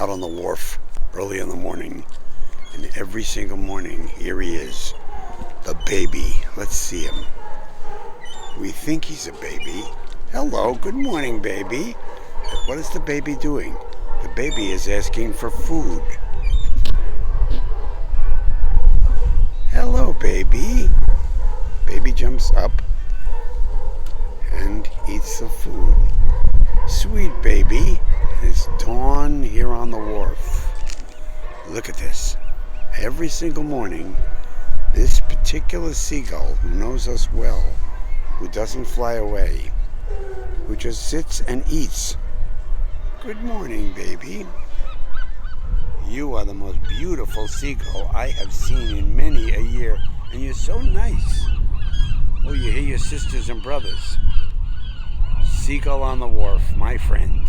out on the wharf early in the morning, and every single morning, here he is, the baby. Let's see him. We think he's a baby. Hello, good morning, baby. What is the baby doing? The baby is asking for food. Hello, baby. Baby jumps up and eats the food. Sweet baby. It's dawn here on the wharf. Look at this. Every single morning, this particular seagull who knows us well, who doesn't fly away, who just sits and eats. Good morning, baby. You are the most beautiful seagull I have seen in many a year, and you're so nice. Oh, you hear your sisters and brothers. Seagull on the wharf, my friend.